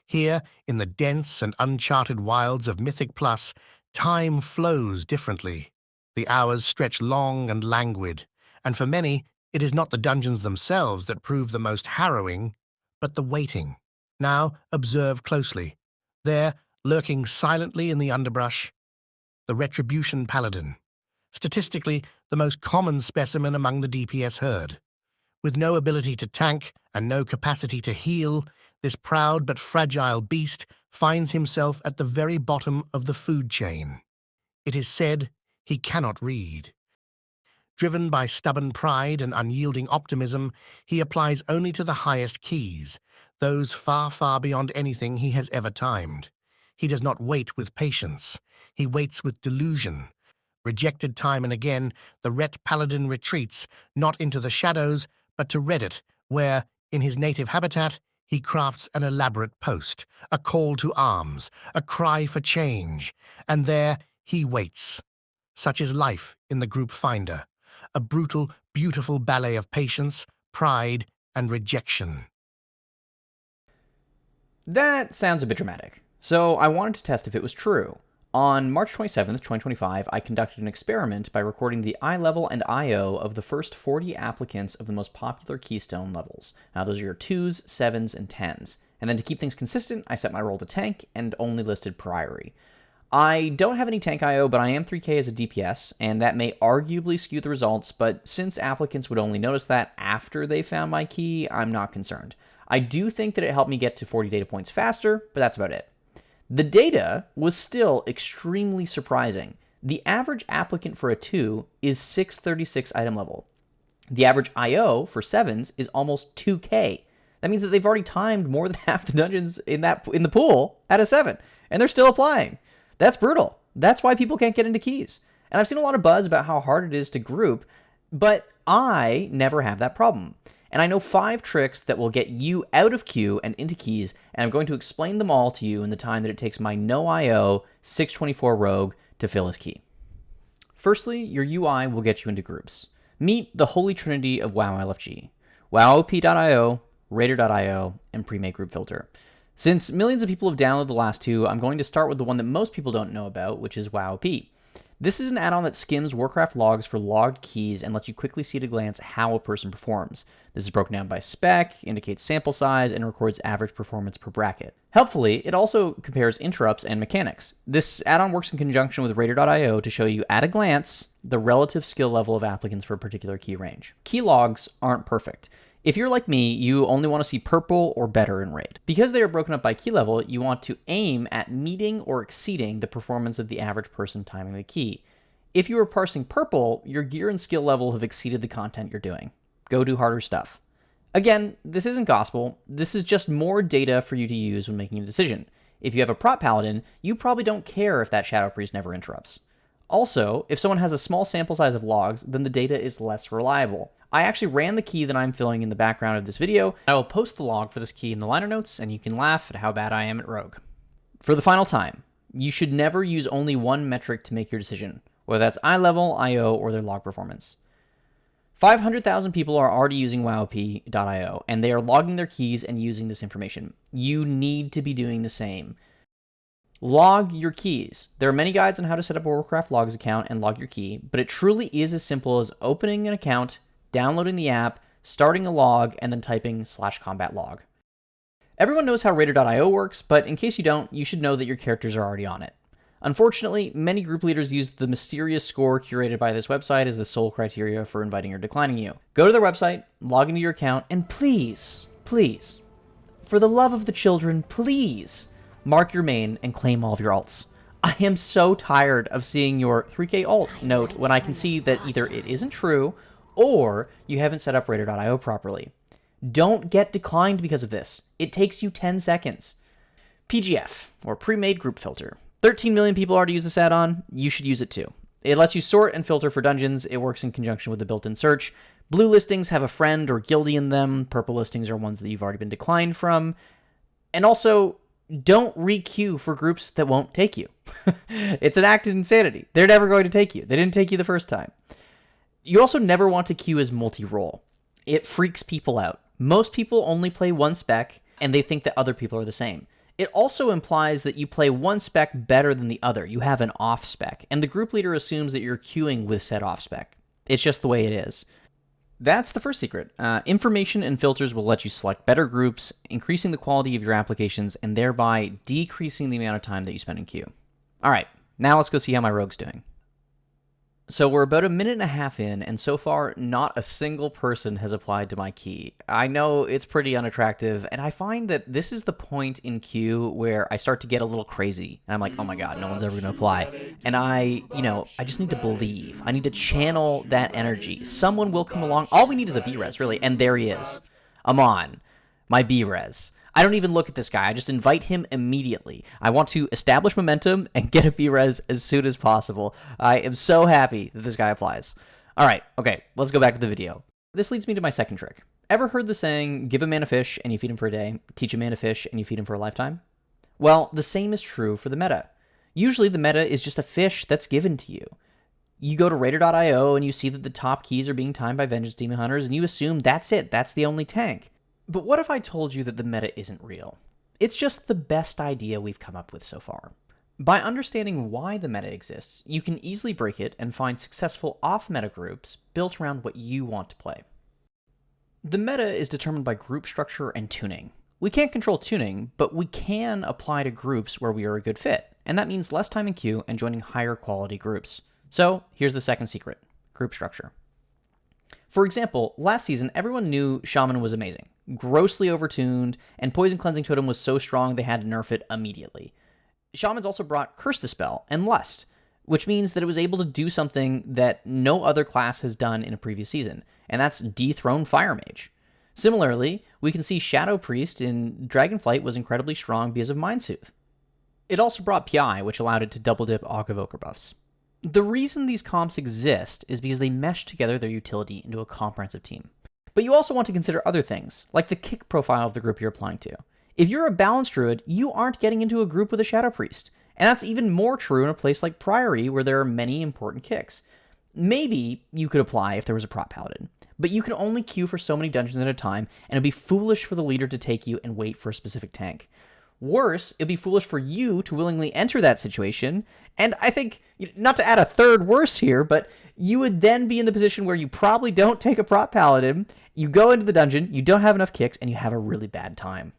Here, in the dense and uncharted wilds of Mythic Plus, time flows differently. The hours stretch long and languid, and for many, it is not the dungeons themselves that prove the most harrowing, but the waiting. Now, observe closely. There, lurking silently in the underbrush, the Retribution Paladin. Statistically, the most common specimen among the DPS herd. With no ability to tank and no capacity to heal, this proud but fragile beast finds himself at the very bottom of the food chain. It is said he cannot read. Driven by stubborn pride and unyielding optimism, he applies only to the highest keys, those far, far beyond anything he has ever timed. He does not wait with patience. He waits with delusion. Rejected time and again, the Ret Paladin retreats, not into the shadows, but to Reddit, where, in his native habitat, he crafts an elaborate post, a call to arms, a cry for change, and there he waits. Such is life in the Group Finder, a brutal, beautiful ballet of patience, pride, and rejection. That sounds a bit dramatic, so I wanted to test if it was true. On March 27th, 2025, I conducted an experiment by recording the eye level and IO of the first 40 applicants of the most popular keystone levels. Now, those are your 2s, 7s, and 10s. And then to keep things consistent, I set my role to tank and only listed Priory. I don't have any tank IO, but I am 3k as a DPS, and that may arguably skew the results, but since applicants would only notice that after they found my key, I'm not concerned. I do think that it helped me get to 40 data points faster, but that's about it. The data was still extremely surprising. The average applicant for a 2 is 636 item level. The average IO for 7s is almost 2k. That means that they've already timed more than half the dungeons in the pool at a 7, and they're still applying. That's brutal. That's why people can't get into keys. And I've seen a lot of buzz about how hard it is to group, but I never have that problem. And I know 5 tricks that will get you out of queue and into keys, and I'm going to explain them all to you in the time that it takes my no IO 624 rogue to fill his key. Firstly, your UI will get you into groups. Meet the holy trinity of WoW LFG: WoWOP.io, Raider.io, and Premade Group Filter. Since millions of people have downloaded the last two, I'm going to start with the one that most people don't know about, which is WoWOP. This is an add-on that skims Warcraft logs for logged keys and lets you quickly see at a glance how a person performs. This is broken down by spec, indicates sample size, and records average performance per bracket. Helpfully, it also compares interrupts and mechanics. This add-on works in conjunction with Raider.io to show you at a glance the relative skill level of applicants for a particular key range. Key logs aren't perfect. If you're like me, you only want to see purple or better in raid. Because they are broken up by key level, you want to aim at meeting or exceeding the performance of the average person timing the key. If you are parsing purple, your gear and skill level have exceeded the content you're doing. Go do harder stuff. Again, this isn't gospel. This is just more data for you to use when making a decision. If you have a prop paladin, you probably don't care if that shadow priest never interrupts. Also, if someone has a small sample size of logs, then the data is less reliable. I actually ran the key that I'm filling in the background of this video. I will post the log for this key in the liner notes, and you can laugh at how bad I am at rogue. For the final time, you should never use only one metric to make your decision, whether that's eye level, IO, or their log performance. 500,000 people are already using WoWOP.io, and they are logging their keys and using this information. You need to be doing the same. Log your keys. There are many guides on how to set up a Warcraft Logs account and log your key, but it truly is as simple as opening an account, downloading the app, starting a log, and then typing /combat log. Everyone knows how Raider.io works, but in case you don't, you should know that your characters are already on it. Unfortunately, many group leaders use the mysterious score curated by this website as the sole criteria for inviting or declining you. Go to their website, log into your account, and please, for the love of the children, please mark your main and claim all of your alts. I am so tired of seeing your 3k alt note when I can see that either it isn't true or you haven't set up Raider.io properly. Don't get declined because of this. It takes you 10 seconds. PGF, or Premade Group Filter. 13 million people already use this add-on. You should use it too. It lets you sort and filter for dungeons. It works in conjunction with the built-in search. Blue listings have a friend or guildie in them. Purple listings are ones that you've already been declined from. And also, don't re-queue for groups that won't take you. It's an act of insanity. They're never going to take you. They didn't take you the first time. You also never want to queue as multi-role. It freaks people out. Most people only play one spec, and they think that other people are the same. It also implies that you play one spec better than the other. You have an off spec, and the group leader assumes that you're queuing with said off spec. It's just the way it is. That's the first secret. Information and filters will let you select better groups, increasing the quality of your applications, and thereby decreasing the amount of time that you spend in queue. All right, now let's go see how my rogue's doing. So we're about a minute and a half in, and so far, not a single person has applied to my key. I know it's pretty unattractive, and I find that this is the point in queue where I start to get a little crazy. And I'm like, oh my god, no one's ever going to apply. And I just need to believe. I need to channel that energy. Someone will come along. All we need is a B-res, really. And there he is. Amon, my B-res. I don't even look at this guy. I just invite him immediately. I want to establish momentum and get a B-res as soon as possible. I am so happy that this guy applies. All right, okay, let's go back to the video. This leads me to my second trick. Ever heard the saying, give a man a fish and you feed him for a day, teach a man a fish and you feed him for a lifetime? Well, the same is true for the meta. Usually the meta is just a fish that's given to you. You go to Raider.io and you see that the top keys are being timed by Vengeance Demon Hunters and you assume that's it, that's the only tank. But what if I told you that the meta isn't real? It's just the best idea we've come up with so far. By understanding why the meta exists, you can easily break it and find successful off-meta groups built around what you want to play. The meta is determined by group structure and tuning. We can't control tuning, but we can apply to groups where we are a good fit, and that means less time in queue and joining higher quality groups. So here's the second secret, group structure. For example, last season, everyone knew Shaman was amazing, grossly overtuned, and Poison Cleansing Totem was so strong they had to nerf it immediately. Shamans also brought Curse Dispel and Lust, which means that it was able to do something that no other class has done in a previous season, and that's dethrone Fire Mage. Similarly, we can see Shadow Priest in Dragonflight was incredibly strong because of Mind Soothe. It also brought PI, which allowed it to double dip Aug Evoker buffs. The reason these comps exist is because they mesh together their utility into a comprehensive team. But you also want to consider other things, like the kick profile of the group you're applying to. If you're a balanced druid, you aren't getting into a group with a Shadow Priest. And that's even more true in a place like Priory, where there are many important kicks. Maybe you could apply if there was a prop paladin, but you can only queue for so many dungeons at a time, and it'd be foolish for the leader to take you and wait for a specific tank. Worse, it'd be foolish for you to willingly enter that situation, and I think, not to add a third worse here, but you would then be in the position where you probably don't take a prop paladin, you go into the dungeon, you don't have enough kicks, and you have a really bad time.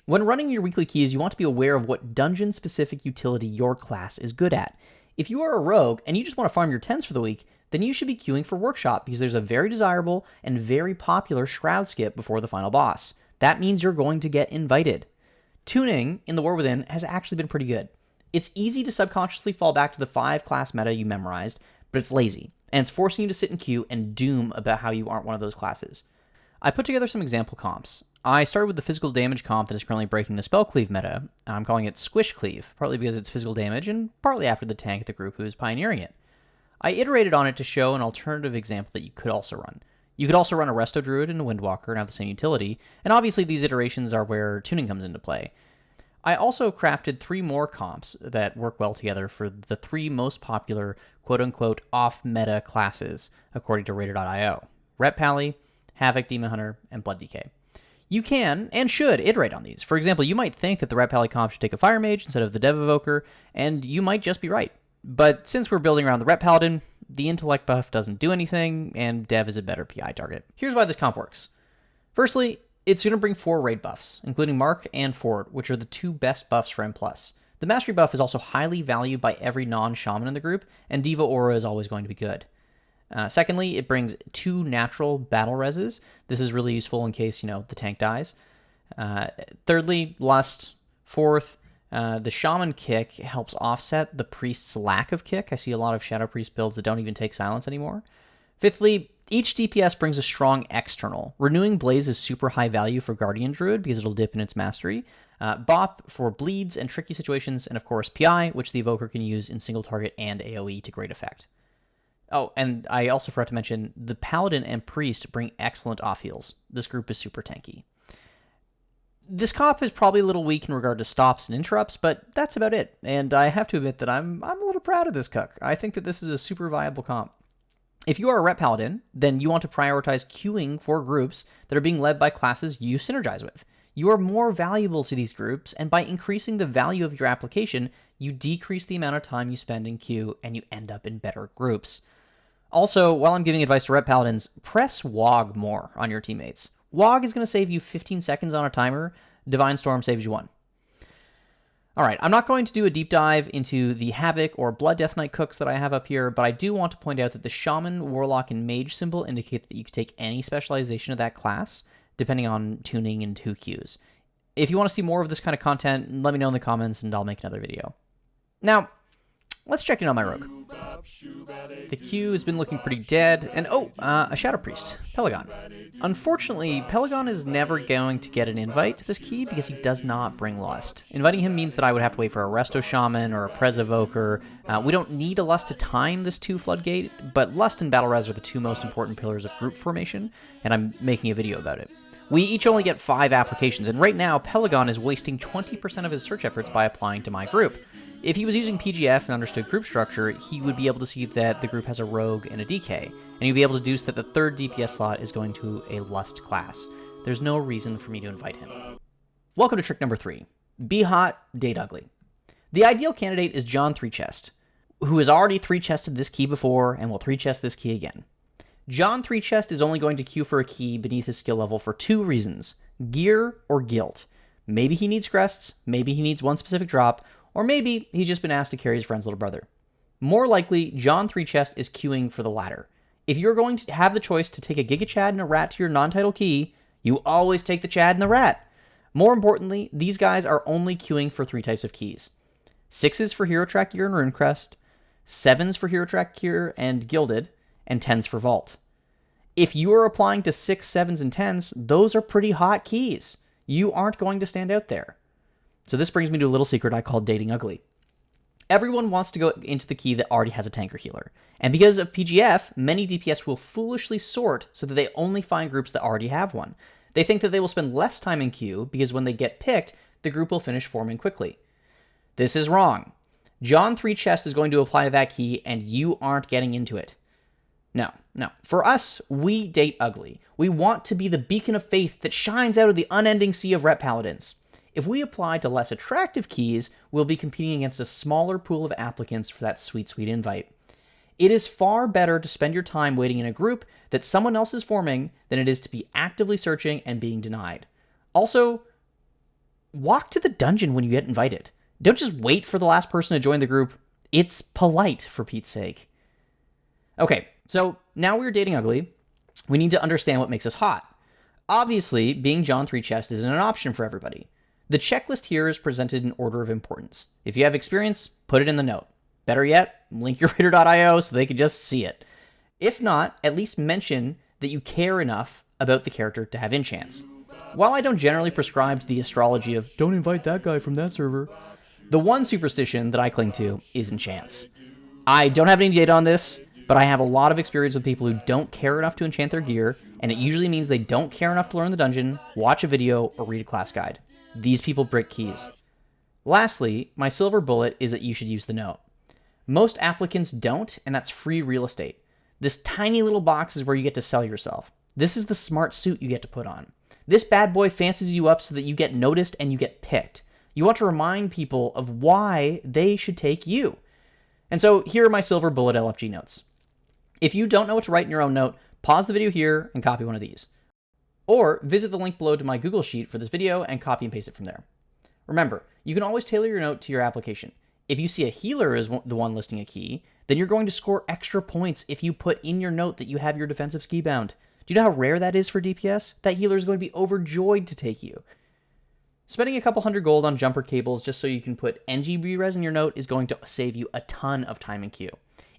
When running your weekly keys, you want to be aware of what dungeon-specific utility your class is good at. If you are a rogue and you just want to farm your 10s for the week, then you should be queuing for Workshop because there's a very desirable and very popular Shroud skip before the final boss. That means you're going to get invited. Tuning in the War Within has actually been pretty good. It's easy to subconsciously fall back to the 5-class meta you memorized, but it's lazy, and it's forcing you to sit in queue and doom about how you aren't one of those classes. I put together some example comps. I started with the physical damage comp that is currently breaking the spell cleave meta. I'm calling it Squish Cleave, partly because it's physical damage and partly after the tank at the group who is pioneering it. I iterated on it to show an alternative example that you could also run. You could also run a Resto Druid and a Windwalker and have the same utility, and obviously these iterations are where tuning comes into play. I also crafted 3 more comps that work well together for the 3 most popular quote-unquote off-meta classes, according to Raider.io. Rep Pally, Havoc Demon Hunter, and Blood DK. You can, and should, iterate on these. For example, you might think that the Rep Pally comp should take a Fire Mage instead of the Dev Evoker, and you might just be right. But since we're building around the Rep Paladin, the Intellect buff doesn't do anything, and Dev is a better PI target. Here's why this comp works. Firstly, it's going to bring 4 raid buffs, including Mark and Ford, which are the 2 best buffs for M+. The Mastery buff is also highly valued by every non-shaman in the group, and Diva Aura is always going to be good. Secondly, it brings 2 natural battle reses. This is really useful in case, the tank dies. Thirdly, Lust. Fourth, the Shaman kick helps offset the Priest's lack of kick. I see a lot of Shadow Priest builds that don't even take silence anymore. Fifthly, each DPS brings a strong external. Renewing Blaze is super high value for Guardian Druid because it'll dip in its mastery. Bop for bleeds and tricky situations, and of course PI, which the Evoker can use in single target and AoE to great effect. Oh, and I also forgot to mention, the Paladin and Priest bring excellent off-heals. This group is super tanky. This comp is probably a little weak in regard to stops and interrupts, but that's about it. And I have to admit that I'm a little proud of this cook. I think that this is a super viable comp. If you are a Rep Paladin, then you want to prioritize queuing for groups that are being led by classes you synergize with. You are more valuable to these groups, and by increasing the value of your application, you decrease the amount of time you spend in queue, and you end up in better groups. Also, while I'm giving advice to rep paladins, press WOG more on your teammates. WOG is going to save you 15 seconds on a timer. Divine Storm saves you 1. Alright, I'm not going to do a deep dive into the Havoc or Blood Death Knight cooks that I have up here, but I do want to point out that the Shaman, Warlock, and Mage symbol indicate that you can take any specialization of that class, depending on tuning and who queues. If you want to see more of this kind of content, let me know in the comments and I'll make another video. Now, let's check in on my rogue. The queue has been looking pretty dead, and a Shadow Priest, Pelegonn. Unfortunately, Pelegonn is never going to get an invite to this key because he does not bring Lust. Inviting him means that I would have to wait for a Resto Shaman or a Prez Evoker. We don't need a Lust to time this 2 Floodgate, but Lust and Battle Res are the 2 most important pillars of group formation, and I'm making a video about it. We each only get 5 applications, and right now, Pelegonn is wasting 20% of his search efforts by applying to my group. If he was using PGF and understood group structure, he would be able to see that the group has a rogue and a DK, and he'd be able to deduce that the 3rd DPS slot is going to a Lust class. There's no reason for me to invite him. Welcome to trick number 3. Be hot, date ugly. The ideal candidate is John 3-Chest, who has already 3-chested this key before and will 3-chest this key again. John 3-Chest is only going to queue for a key beneath his skill level for 2 reasons: gear or guilt. Maybe he needs crests, maybe he needs one specific drop, or maybe he's just been asked to carry his friend's little brother. More likely, John 3-Chest is queuing for the latter. If you're going to have the choice to take a Giga Chad and a Rat to your non-title key, you always take the Chad and the Rat. More importantly, these guys are only queuing for 3 types of keys. 6s for Hero Track Gear and Runecrest, 7s for Hero Track Gear and Gilded, and 10s for Vault. If you are applying to 6, 7s, and 10s, those are pretty hot keys. You aren't going to stand out there. So this brings me to a little secret I call dating ugly. Everyone wants to go into the key that already has a tanker healer. And because of PGF, many DPS will foolishly sort so that they only find groups that already have one. They think that they will spend less time in queue because when they get picked, the group will finish forming quickly. This is wrong. John 3-Chest is going to apply to that key and you aren't getting into it. No. For us, we date ugly. We want to be the beacon of faith that shines out of the unending sea of rep paladins. If we apply to less attractive keys, we'll be competing against a smaller pool of applicants for that sweet, sweet invite. It is far better to spend your time waiting in a group that someone else is forming than it is to be actively searching and being denied. Also, walk to the dungeon when you get invited. Don't just wait for the last person to join the group. It's polite, for Pete's sake. Okay, so now we're dating ugly. We need to understand what makes us hot. Obviously, being John 3-Chest isn't an option for everybody. The checklist here is presented in order of importance. If you have experience, put it in the note. Better yet, link your Raider.io so they can just see it. If not, at least mention that you care enough about the character to have enchants. While I don't generally prescribe to the astrology of don't invite that guy from that server, the one superstition that I cling to is enchants. I don't have any data on this, but I have a lot of experience with people who don't care enough to enchant their gear, and it usually means they don't care enough to learn the dungeon, watch a video, or read a class guide. These people brick keys. Lastly, my silver bullet is that you should use the note. Most applicants don't, and that's free real estate. This tiny little box is where you get to sell yourself. This is the smart suit you get to put on. This bad boy fancies you up so that you get noticed and you get picked. You want to remind people of why they should take you. And so here are my silver bullet LFG notes. If you don't know what to write in your own note, pause the video here and copy one of these. Or visit the link below to my Google Sheet for this video and copy and paste it from there. Remember, you can always tailor your note to your application. If you see a healer is the one listing a key, then you're going to score extra points if you put in your note that you have your defensive ski bound. Do you know how rare that is for DPS? That healer is going to be overjoyed to take you. Spending a couple hundred gold on jumper cables just so you can put NG B-Res in your note is going to save you a ton of time in queue.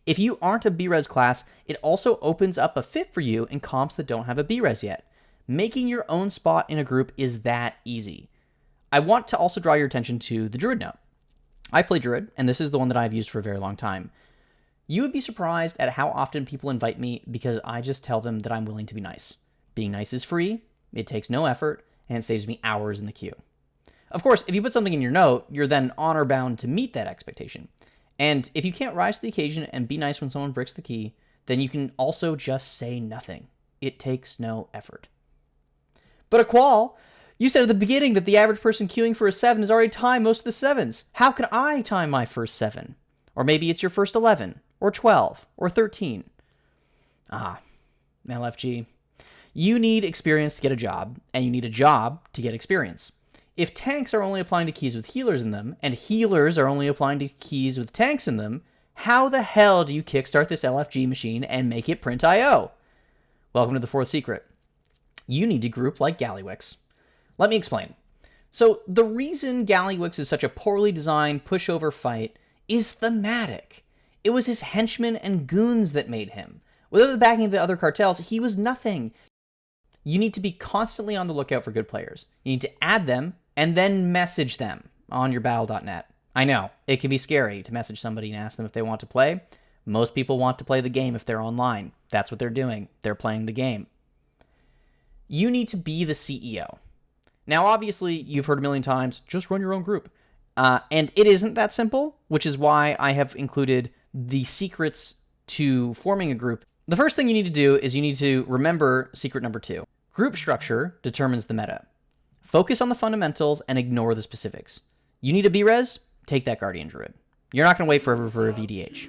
If you aren't a B-Res class, it also opens up a fit for you in comps that don't have a B-Res yet. Making your own spot in a group is that easy. I want to also draw your attention to the Druid note. I play Druid, and this is the one that I've used for a very long time. You would be surprised at how often people invite me because I just tell them that I'm willing to be nice. Being nice is free, it takes no effort, and it saves me hours in the queue. Of course, if you put something in your note, you're then honor bound to meet that expectation. And if you can't rise to the occasion and be nice when someone bricks the key, then you can also just say nothing. It takes no effort. But a qual, You said at the beginning that the average person queuing for a 7 has already timed most of the 7s. How can I time my first 7? Or maybe it's your first 11, or 12, or 13. LFG. You need experience to get a job, and you need a job to get experience. If tanks are only applying to keys with healers in them, and healers are only applying to keys with tanks in them, how the hell do you kickstart this LFG machine and make it print IO? Welcome to the fourth secret. You need to group like Gallywix. Let me explain. So the reason Gallywix is such a poorly designed pushover fight is thematic. It was his henchmen and goons that made him. Without the backing of the other cartels, he was nothing. You need to be constantly on the lookout for good players. You need to add them and then message them on your battle.net. I know, it can be scary to message somebody and ask them if they want to play. Most people want to play the game if they're online. That's what they're doing. They're playing the game. You need to be the CEO. Now, obviously, you've heard a million times, just run your own group. And it isn't that simple, which is why I have included the secrets to forming a group. The first thing you need to do is you need to remember secret number 2. Group structure determines the meta. Focus on the fundamentals and ignore the specifics. You need a B-Res? Take that Guardian Druid. You're not going to wait forever for a VDH.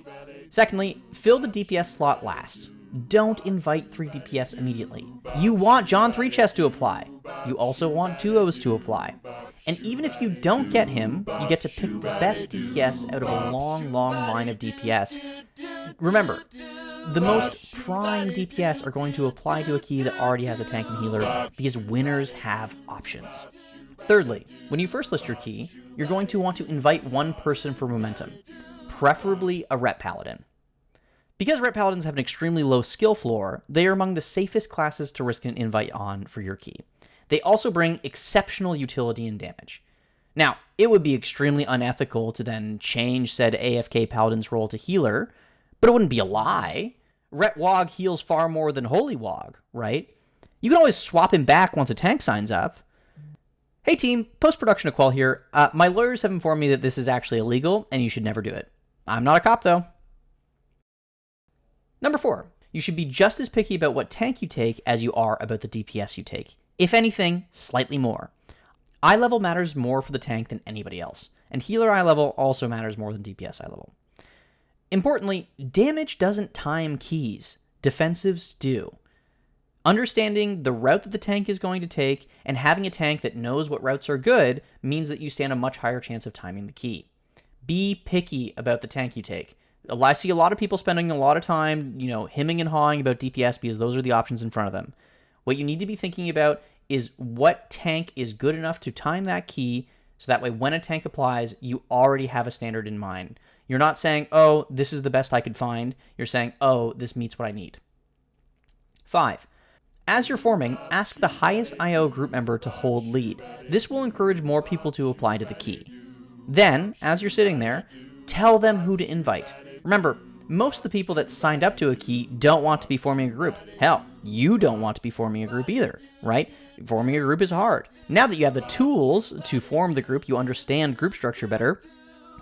Secondly, fill the DPS slot last. Don't invite 3 DPS immediately. You want John 3 chest to apply. You also want duos to apply. And even if you don't get him, you get to pick the best DPS out of a long, long line of DPS. Remember, the most prime DPS are going to apply to a key that already has a tank and healer because winners have options. Thirdly, when you first list your key, you're going to want to invite one person for momentum, preferably a Rep Paladin. Because Rep Paladins have an extremely low skill floor, they are among the safest classes to risk an invite on for your key. They also bring exceptional utility and damage. Now, it would be extremely unethical to then change said AFK Paladin's role to healer, but it wouldn't be a lie. Ret Wog heals far more than Holy Wog, right? You can always swap him back once a tank signs up. Hey team, post-production Aqual here. My lawyers have informed me that this is actually illegal, and you should never do it. I'm not a cop, though. Number 4, you should be just as picky about what tank you take as you are about the DPS you take. If anything, slightly more. Eye level matters more for the tank than anybody else, and healer eye level also matters more than DPS eye level. Importantly, damage doesn't time keys. Defensives do. Understanding the route that the tank is going to take and having a tank that knows what routes are good means that you stand a much higher chance of timing the key. Be picky about the tank you take. I see a lot of people spending a lot of time, hemming and hawing about DPS because those are the options in front of them. What you need to be thinking about is what tank is good enough to time that key so that way when a tank applies, you already have a standard in mind. You're not saying, oh, this is the best I could find. You're saying, oh, this meets what I need. 5. As you're forming, ask the highest IO group member to hold lead. This will encourage more people to apply to the key. Then, as you're sitting there, tell them who to invite. Remember, most of the people that signed up to a key don't want to be forming a group. Hell, you don't want to be forming a group either, right? Forming a group is hard. Now that you have the tools to form the group, you understand group structure better,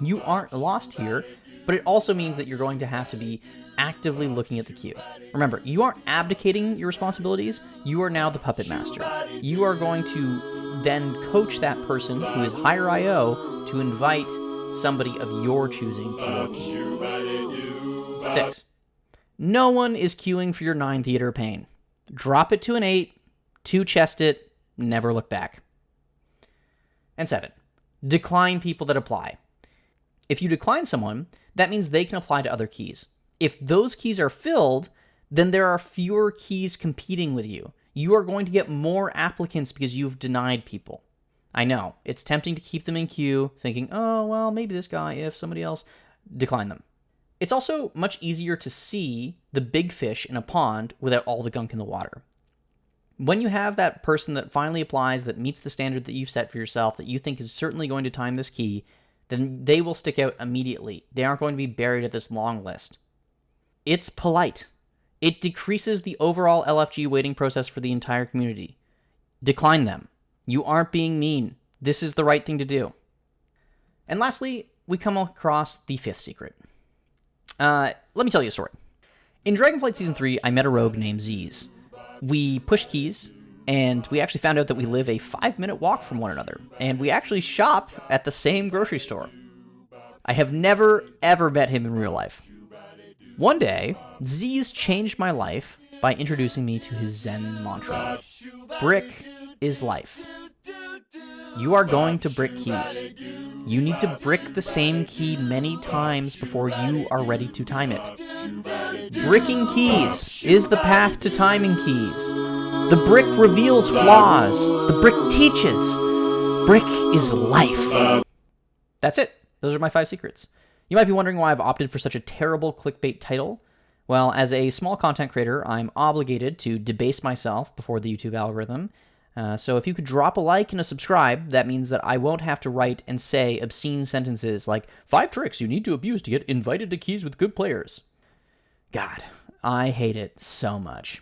you aren't lost here, but it also means that you're going to have to be actively looking at the queue. Remember, you aren't abdicating your responsibilities, you are now the puppet master. You are going to then coach that person who is higher IO to invite somebody of your choosing to your queue. 6. No one is queuing for your 9 Theater of Pain. Drop it to an 8, 2 chest it, never look back. And 7. Decline people that apply. If you decline someone, that means they can apply to other keys. If those keys are filled, then there are fewer keys competing with you. You are going to get more applicants because you've denied people. I know, it's tempting to keep them in queue, thinking, oh, well, maybe this guy, if somebody else, decline them. It's also much easier to see the big fish in a pond without all the gunk in the water. When you have that person that finally applies, that meets the standard that you've set for yourself, that you think is certainly going to time this key, then they will stick out immediately. They aren't going to be buried at this long list. It's polite. It decreases the overall LFG waiting process for the entire community. Decline them. You aren't being mean. This is the right thing to do. And lastly, we come across the 5th secret. Let me tell you a story. In Dragonflight Season 3, I met a rogue named Z's. We pushed keys, And we actually found out that we live a 5-minute walk from one another. And we actually shop at the same grocery store. I have never, ever met him in real life. One day, Z's changed my life by introducing me to his Zen mantra. Brick is life. You are going to brick keys. You need to brick the same key many times before you are ready to time it. Bricking keys is the path to timing keys. The brick reveals flaws. The brick teaches. Brick is life. That's it. Those are my 5 secrets. You might be wondering why I've opted for such a terrible clickbait title. Well, as a small content creator, I'm obligated to debase myself before the YouTube algorithm. So if you could drop a like and a subscribe, that means that I won't have to write and say obscene sentences like 5 tricks you need to abuse to get invited to keys with good players. God, I hate it so much.